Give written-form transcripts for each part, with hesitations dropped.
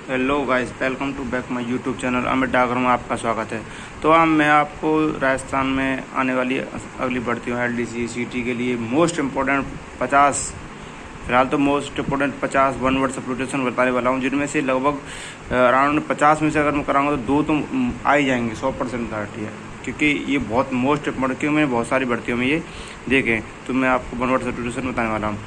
Hello guys, welcome to back my YouTube channel. Amit Dagar में आपका स्वागत है। तो अब मैं आपको राजस्थान में आने वाली अगली भर्तियों एलडीसी सीटी के लिए मोस्ट इम्पोर्टेंट 50, फिलहाल तो most important 50 one word substitution बताने वाला हूँ, जिनमें से लगभग अराउंड 50 में से अगर मैं कराऊंगा तो 2 तो आ ही जाएंगे, 100% गारंटी है, क्योंकि ये बहुत मोस्ट इम्पोर्टेंट, क्योंकि मैंने बहुत सारी भर्तियों में ये देखें। तो मैं आपको वन वर्ड सब्स्टिट्यूशन बताने वाला हूँ।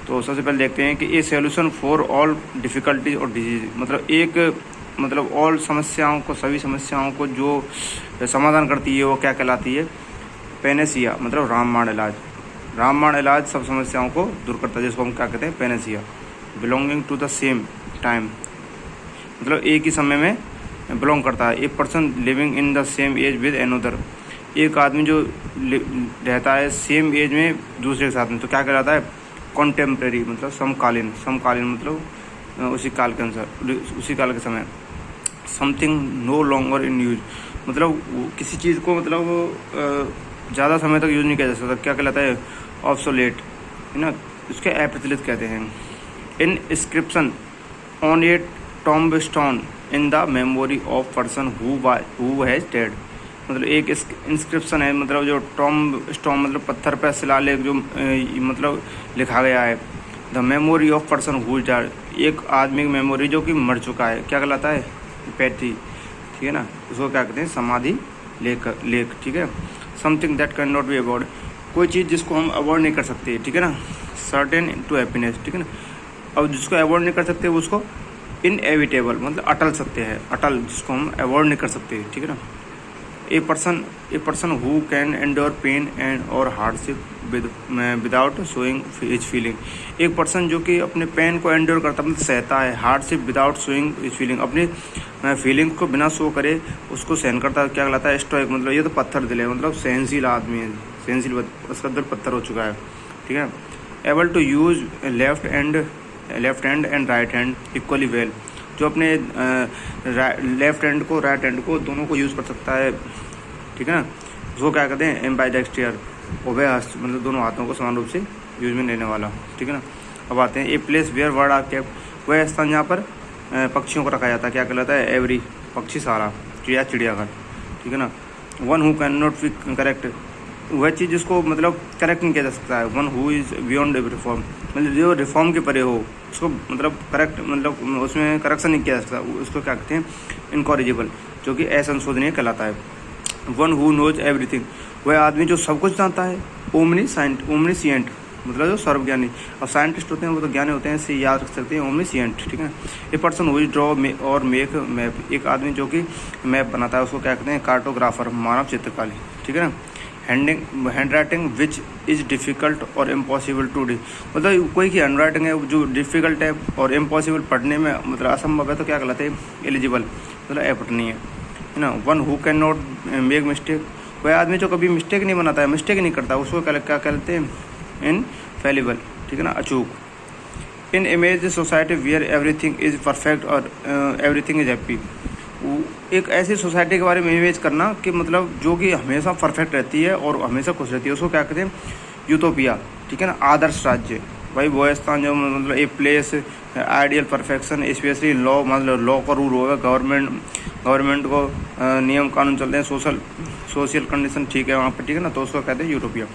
तो सबसे पहले देखते हैं कि ये सोल्यूशन फॉर ऑल डिफ़िकल्टीज और डिजीज, मतलब ऑल समस्याओं को, सभी समस्याओं को जो समाधान करती है वो क्या कहलाती है? पेनेसिया, मतलब रामबाण इलाज। रामबाण इलाज सब समस्याओं को दूर करता है, जिसको हम क्या कहते हैं? Panacea. Belonging to the same time, मतलब एक ही समय में बिलोंग करता है। A person living in the same age with another, एक आदमी जो रहता है सेम एज में दूसरे के साथ में, तो क्या कहलाता है? कॉन्टेम्प्रेरी, मतलब समकालीन। समकालीन मतलब उसी काल के अनुसार, उसी काल के समय। Something no longer in use, मतलब किसी चीज़ को मतलब ज़्यादा समय तक यूज़ नहीं किया जा सकता, क्या कहलाता है? ऑब्सोलेट, है ना, उसके अप्रचलित कहते हैं। In inscription on a tombstone in the memory of person who has dead, मतलब एक इंस्क्रिप्शन है, मतलब जो टॉम्ब स्टोन मतलब पत्थर पर शिलालेख जो मतलब लिखा गया है। The memory of person who is dead, एक आदमी की मेमोरी जो कि मर चुका है, क्या कहलाता है? पैथी, ठीक है ना, उसको क्या कहते हैं? समाधि लेख, ठीक है। Something that can not be avoid, कोई चीज़ जिसको हम अवॉइड नहीं कर सकते, ठीक है ना। सर्टेन टू हैप्पीनेस, ठीक है ना। अब जिसको अवॉइड नहीं कर सकते उसको इनएविटेबल, मतलब अटल सत्य है, अटल, जिसको हम अवॉइड नहीं कर सकते, ठीक है ना। A person who can endure pain and और hardship without showing his feeling, एक पर्सन जो कि अपने पेन को एंडोर करता, मतलब सहता है, hardship without showing his feeling, अपनी फीलिंग को बिना शो करे उसको सहन करता है, क्या कहलाता है? स्टोइक, मतलब ये तो पत्थर दिल है, मतलब सहनशील आदमी है, सहनशील, उसका दिल पत्थर हो चुका है, ठीक है। Able to use left hand and right hand equally well, जो अपने लेफ्ट हैंड को राइट हैंड को दोनों को यूज़ कर सकता है, ठीक है ना। उसको क्या कहते हैं? एम्बाइडेक्स्टियर, उभय हस्त, मतलब दोनों हाथों को समान रूप से यूज में लेने वाला, ठीक है ना। अब आते हैं a place where bird are kept, वह स्थान जहाँ पर पक्षियों को रखा जाता है, क्या कहलाता है? एवरी, पक्षीशाला या चिड़ियाघर, ठीक है ना। One who can not be correct, वह चीज़ जिसको मतलब करेक्ट नहीं किया जा सकता है। One who is beyond reform, मतलब जो रिफॉर्म के परे हो, उसको मतलब करेक्ट, मतलब उसमें करेक्शन नहीं किया जा सकता, उसको क्या कहते हैं? इनकॉरिजिबल, जो कि असंशोधनीय कहलाता है। वन हु नोज एवरीथिंग, वह आदमी जो सब कुछ जानता है। ओमनीसिएंट, मतलब जो सर्वज्ञानी, और साइंटिस्ट होते हैं वो तो ज्ञानी होते हैं, इससे याद रख सकते हैं ओमनीसिएंट, ठीक है। A person who is draw और मेक मैप, एक आदमी जो कि मैप बनाता है, उसको क्या कहते हैं? कार्टोग्राफर, मानव चित्रकारी, ठीक है ना। Hand writing which is difficult और इम्पॉसिबल टू डी, मतलब कोई की हैंड राइटिंग है जो डिफ़िकल्ट है और इम्पॉसिबल, पढ़ने में मतलब असंभव है, तो क्या कहलाते हैं? एलिजिबल, मतलब अपठनीय, है ना। One who can not make mistake, वह आदमी जो कभी मिस्टेक नहीं बनाता है, मिस्टेक नहीं करता, उसको क्या कहते हैं? इनफेलिबल, ठीक है ना, अचूक। इन image society wear everything is perfect और एवरीथिंग इज़ हैप्पी, एक ऐसी सोसाइटी के बारे में इमेज करना कि मतलब जो कि हमेशा परफेक्ट रहती है और हमेशा खुश रहती है, उसको क्या कहते हैं? यूटोपिया, ठीक है ना, आदर्श राज्य। भाई वो स्थान जो मतलब a place ideal perfection, specially law, मतलब लॉ का रूल होगा, गवर्नमेंट को नियम कानून चलते हैं, सोशल कंडीशन ठीक है वहाँ पर, ठीक है ना, तो उसको कहते हैं utopia.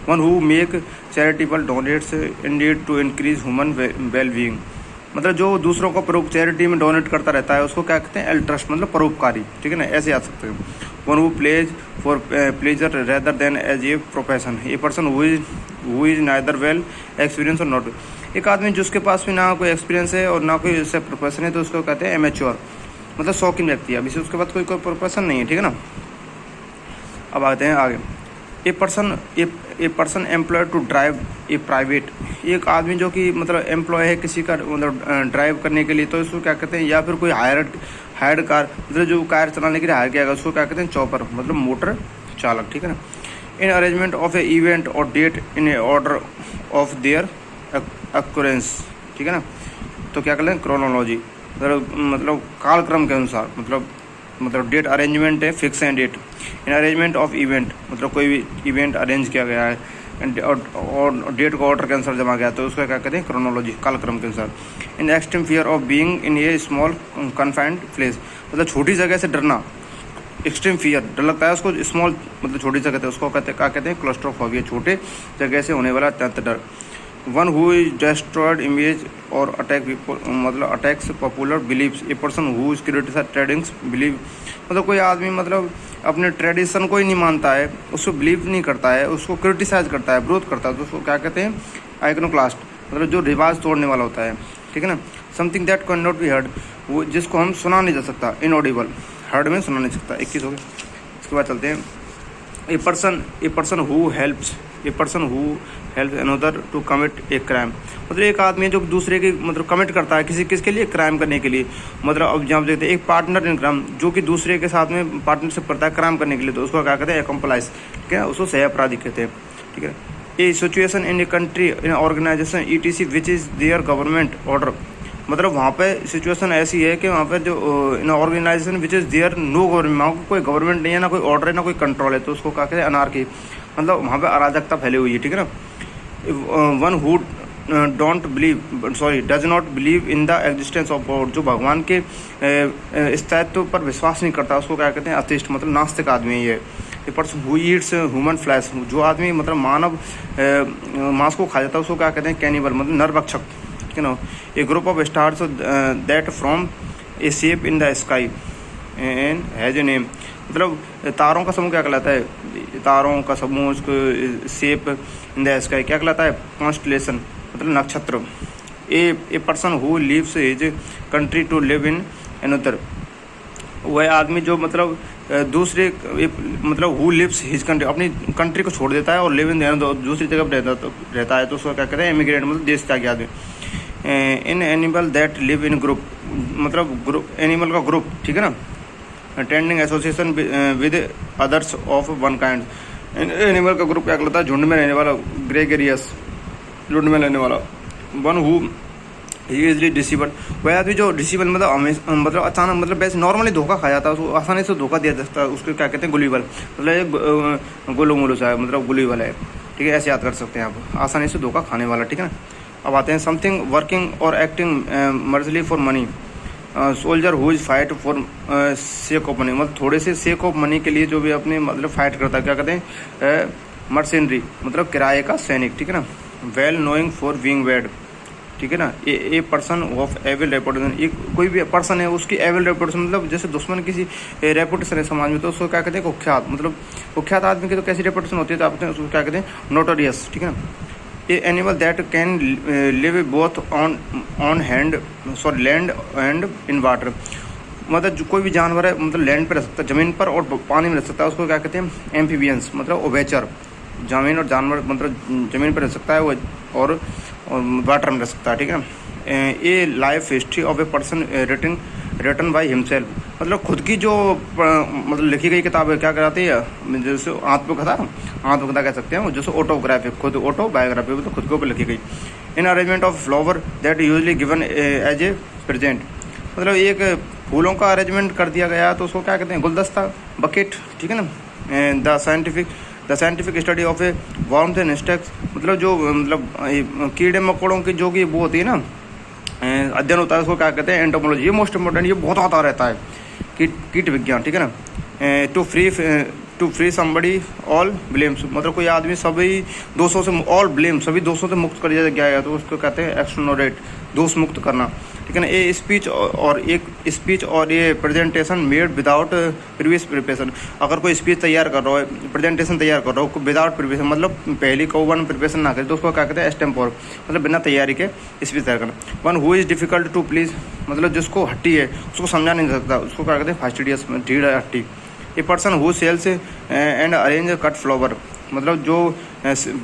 One who make charitable donates indeed to increase human well being, मतलब जो दूसरों को चैरिटी में डोनेट करता रहता है, उसको क्या कहते हैं? एल्ट्रस्ट, मतलब परोपकारी, ठीक है ना, ऐसे आ सकते हैं। One who plays for pleasure rather than as a profession, a person who is neither well experience और नॉट, एक आदमी जिसके पास भी ना कोई एक्सपीरियंस है और ना कोई इससे प्रोफेशन है, तो उसको कहते हैं एमेच्योर, मतलब शौकीन व्यक्ति है, अभी से उसके बाद कोई प्रोफेशन नहीं है, ठीक है ना। अब आते हैं आगे। A person employ to drive a private, एक आदमी जो कि मतलब एम्प्लॉय है किसी का, मतलब ड्राइव करने के लिए, तो इसको क्या कहते हैं? या फिर कोई हायर्ड कार, मतलब जो कार चलाने के लिए हायर किया गया, उसको क्या कहते हैं? चॉपर, मतलब मोटर चालक, ठीक है ना। In arrangement of a event और date in a order of their occurrence, ठीक है ना, तो क्या कहते हैं? क्रोनोलॉजी, मतलब कालक्रम के अनुसार, मतलब डेट अरेंजमेंट है, फिक्स है date. In arrangement of event, मतलब कोई भी इवेंट अरेंज किया गया है, और डेट को ऑर्डर के अनुसार जमा गया तो उसका क्या कहते हैं, क्रोनोलॉजी, कालक्रम के अनुसार। In extreme fear of being in A small confined place, मतलब छोटी जगह से डरना, एक्सट्रीम फियर, डर लगता है उसको, स्मॉल मतलब छोटी जगह, उसको कहते क्या कहते हैं, क्लस्ट्रोफोबिया, छोटे जगह से होने वाला अत्यंत डर। One who is destroyed image और अटैक मतलब attacks popular believes, a person who is criticise tradings believe, मतलब कोई आदमी मतलब अपने ट्रेडिशन को ही नहीं मानता है, उसको बिलीव नहीं करता है, उसको क्रिटिसाइज करता है, विरोध करता है, तो उसको क्या कहते हैं, आइकनोक्लास्ट, मतलब जो रिवाज तोड़ने वाला होता है, ठीक है ना। Something that can not be heard, वो जिसको हम सुना नहीं जा सकता, इनऑडिबल, हर्ड में सुना नहीं सकता। 21 हो गए। इसके बाद चलते हैं, a person who helps another to commit a crime, मतलब एक आदमी है जो दूसरे की मतलब कमिट करता है किसके लिए, क्राइम करने के लिए, मतलब अब जहाँ देखते हैं एक पार्टनर इन क्राइम, जो कि दूसरे के साथ में पार्टनरशिप करता है क्राइम करने के लिए, तो उसको क्या कहते हैं, एक्म्प्लाइज, ठीक है, उसको सह अपराधी कहते हैं, ठीक है। A situation in a country in organisation ETC which is there government order, मतलब वहाँ पे सिचुएशन ऐसी है कि वहाँ पे जो in organisation which is there no government, वहाँ कोई गवर्नमेंट नहीं है, ना कोई ऑर्डर है, ना कोई कंट्रोल है, तो उसको क्या कहते हैं, अनार्की, मतलब वहाँ पे अराजकता फैली हुई है, ठीक है ना। One who does not believe in the existence of God, जो भगवान के स्थायित्व पर विश्वास नहीं करता, उसको क्या कहते हैं, अतिष्ठ, मतलब नास्तिक आदमी है ये। ए person who Yeats human flesh, जो आदमी मतलब मानव मांस को खा जाता है, उसको क्या कहते हैं, कैनिबल, मतलब नरभक्षक, ठीक है ना। A group of stars that from a shape in the sky and has a name, मतलब तारों का समूह क्या कहलाता है, तारों का समूह, उसको शेप इन द स्काई क्या कहलाता है, कॉन्स्टलेशन, मतलब नक्षत्र। A person who leaves his country to live in another, वह आदमी जो मतलब दूसरे मतलब हु लिव्स हिज कंट्री, अपनी कंट्री को छोड़ देता है और लिव इन दूसरी जगह पर रहता है, तो उसको क्या कहते हैं, इमिग्रेंट, मतलब देश त्यागी आदमी। In animal that live in group, मतलब ग्रुप, एनिमल का ग्रुप, ठीक है ना, attending association with others of one kind, animal का ग्रुप क्या कहलाता है, झुंड में रहने वाला, ग्रेगेरियस, झुंड में रहने वाला। वन हु इजली डिसीबल, वह आदमी जो डिसीबल मतलब हमेशा मतलब अचानक मतलब वैसे नॉर्मली धोखा खा जाता है, उसको आसानी से धोखा दिया जाता है, उसको क्या कहते हैं, गुलीबल, मतलब गोलू मोलू सा है, मतलब गुलीबल है, ठीक है, ऐसे याद कर सकते हैं आप, आसानी से धोखा खाने वाला, ठीक है ना। अब आते हैं, समथिंग वर्किंग और acting merely for money, soldier who is fight for sake of money, मतलब थोड़े से सेक ऑफ मनी के लिए जो भी अपने मतलब फाइट करता है, क्या कहते हैं, मर्सेनरी, मतलब किराए का सैनिक, ठीक है ना। Well knowing for being bad, ठीक है ना। A person of evil reputation, एक कोई भी पर्सन है उसकी एविल रेपुटेशन, मतलब जैसे दुश्मन किसी रेपुटेशन है समाज में, तो उसको क्या कहते हैं, कुख्यात, मतलब कुख्यात आदमी की तो कैसी रेपुटेशन होती है, तो आप उसको क्या कहते हैं, नोटोरियस, ठीक है ना। A animal that can live both on land and in water, मतलब जो कोई भी जानवर है मतलब लैंड पर रह सकता है, ज़मीन पर और पानी में रह सकता है, उसको क्या कहते हैं, एम्फीबियंस, मतलब ओवेचर, ज़मीन और जानवर मतलब ज़मीन पर रह सकता है वो, और वाटर में रह सकता है, ठीक है ना। A life history of a person written by himself, मतलब खुद की जो मतलब लिखी गई किताब है, क्या कराती है, जैसे आत्मकथा कह सकते हैं, जैसे ऑटोग्राफी, खुद ऑटोबायोग्राफी, मतलब खुद के ऊपर लिखी गई। In arrangement of flower that usually given as a present, मतलब एक फूलों का अरेंजमेंट कर दिया गया, तो उसको क्या कहते हैं, गुलदस्ता, बकेट, ठीक है ना। The scientific study of A warmth and insects, मतलब जो मतलब कीड़े मकोड़ों की जो कि वो होती है ना, अध्ययन होता है, उसको क्या कहते हैं, एंटोमोलॉजी, ये मोस्ट इंपॉर्टेंट, ये बहुत आता रहता है, कीट विज्ञान, ठीक है ना। To free somebody all blames, मतलब कोई आदमी सभी दोषों से, ऑल ब्लेम, सभी दोषों से मुक्त कर दिया गया है, तो उसको कहते हैं एक्सोनोरेट, दोष मुक्त करना, ठीक है ना। ये स्पीच और ये presentation made without previous preparation, अगर कोई स्पीच तैयार कर रहा है, प्रेजेंटेशन तैयार कर रहा हो विदाउट प्रिपरेशन, मतलब पहली को वन प्रिपरेशन ना करे, तो उसको क्या कहते हैं, एस्टेम्पोर, मतलब बिना तैयारी के स्पीच तैयार करना। One who is difficult to please, मतलब जिसको हट्टी है उसको समझा नहीं सकता, उसको क्या कहते हैं, फास्टिडियस, ढीढ़ हट्टी। A person who sells and arrange cut flower, मतलब जो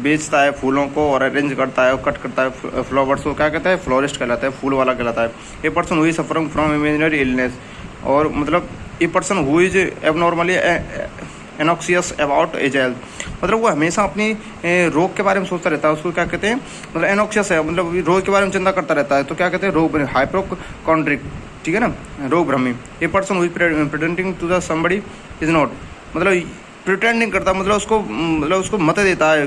बेचता है फूलों को और अरेंज करता है और कट करता है फ्लावर्स को, क्या कहता है, फ्लोरिस्ट कहलाता है, फूल वाला कहलाता है। A person who is suffering from imaginary illness, और मतलब a person who is abnormally anxious about his health, मतलब वो हमेशा अपनी रोग के बारे में सोचता रहता है, उसको क्या कहते हैं, मतलब एनॉक्सियस है, मतलब रोग के बारे में चिंता करता रहता है, तो क्या कहते हैं, रोग हाइपोकॉन्ड्रिक, ठीक है ना, रोग भ्रमी। A person who is presenting to the somebody is not, मतलब प्रिटेंडिंग करता है, मतलब उसको मत देता है,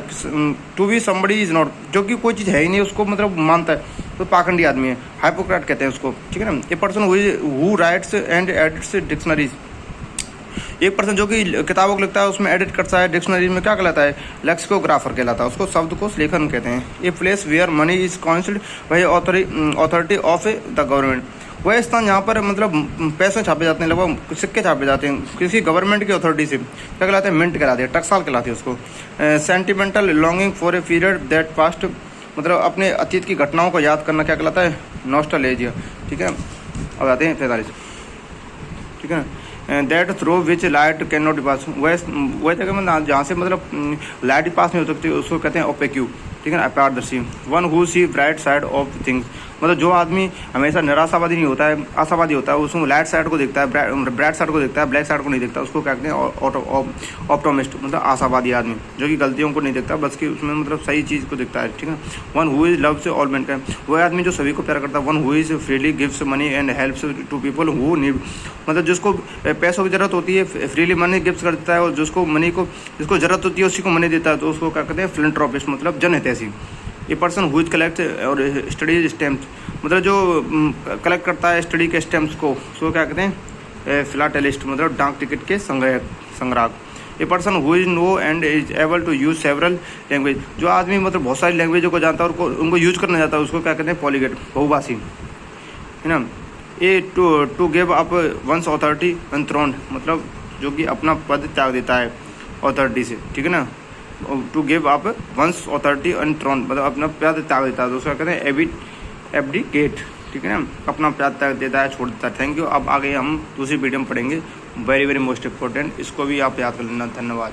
to be somebody is not, जो कि कोई चीज़ है ही नहीं, उसको मतलब मानता है, तो पाखंडी आदमी है, हाइपोक्रेट कहते हैं उसको, ठीक है ना। A person who rights and edits dictionaries, एक पर्सन जो कि किताबों को लिखता है उसमें एडिट करता है, डिक्शनरी में क्या कहलाता है, लेक्सिकोग्राफर कहलाता है, उसको शब्दकोश लेखन कहते हैं। A place where money is coined by authority of the government, वह स्थान जहाँ पर मतलब पैसे छापे जाते हैं, लगभग सिक्के छापे जाते हैं किसी गवर्नमेंट की अथॉरिटी से, क्या कहलाते हैं, मिंट कहलाते हैं, टकसाल कहलाती है उसको। Sentimental longing for a period that past, मतलब अपने अतीत की घटनाओं को याद करना, क्या कहलाता है, नॉस्टैल्जिया, ठीक है। अब आते हैं 43, ठीक है ना। That through which light can not pass, वह जगह में जहाँ से मतलब लाइट पास नहीं हो सकती, उसको कहते हैं ओपेक्यू, ठीक है ना, अपारदर्शी। One who see bright side of things, मतलब जो आदमी हमेशा निराशावादी नहीं होता है, आशावादी होता है, उसमें लाइट साइड को देखता है, ब्राइट साइड को देखता है, ब्लैक साइड को नहीं देखता, उसको क्या कहते हैं ऑप्टोमिस्ट, मतलब आशावादी आदमी, जो कि गलतियों को नहीं देखता, बस कि उसमें मतलब सही चीज़ को देखता है, ठीक है। One who is loves all mankind, वह आदमी जो सभी को प्यार करता है। One who is freely gives money and helps to people who need, मतलब जिसको पैसों की जरूरत होती है फ्रीली मनी गिफ्ट करता है, और जिसको जरूरत होती है उसी को मनी देता है, तो उसको क्या कहते हैं, फिलैंथ्रोपिस्ट, मतलब जनहितैषी। ये पर्सन हुई कलेक्ट और स्टडीज स्टैम्प्स, मतलब जो कलेक्ट करता है स्टडी के स्टैम्प्स को, उसको क्या कहते हैं, फिलाटेलिस्ट, मतलब डाक टिकट के संग्राहक। A person who is know and is able to use several language, जो आदमी मतलब बहुत सारी लैंग्वेजों को जानता है और उनको यूज करना चाहता है, उसको क्या कहते हैं, पॉलीगेट, बहुभाषी, है ना। A to give up one's authority enthroned, मतलब जो कि अपना पद त्याग देता है अथॉरिटी से, ठीक है ना। To give up one's authority enthroned, मतलब अपना पद त्याग देता है, तो उसको कहते हैं एब्डिकेट, ठीक है ना, अपना पद त्याग देता है, छोड़ देता है। Thank you. अब आगे हम दूसरी वीडियो में पढ़ेंगे, वेरी वेरी मोस्ट इंपॉर्टेंट, इसको भी आप याद कर लेना। धन्यवाद।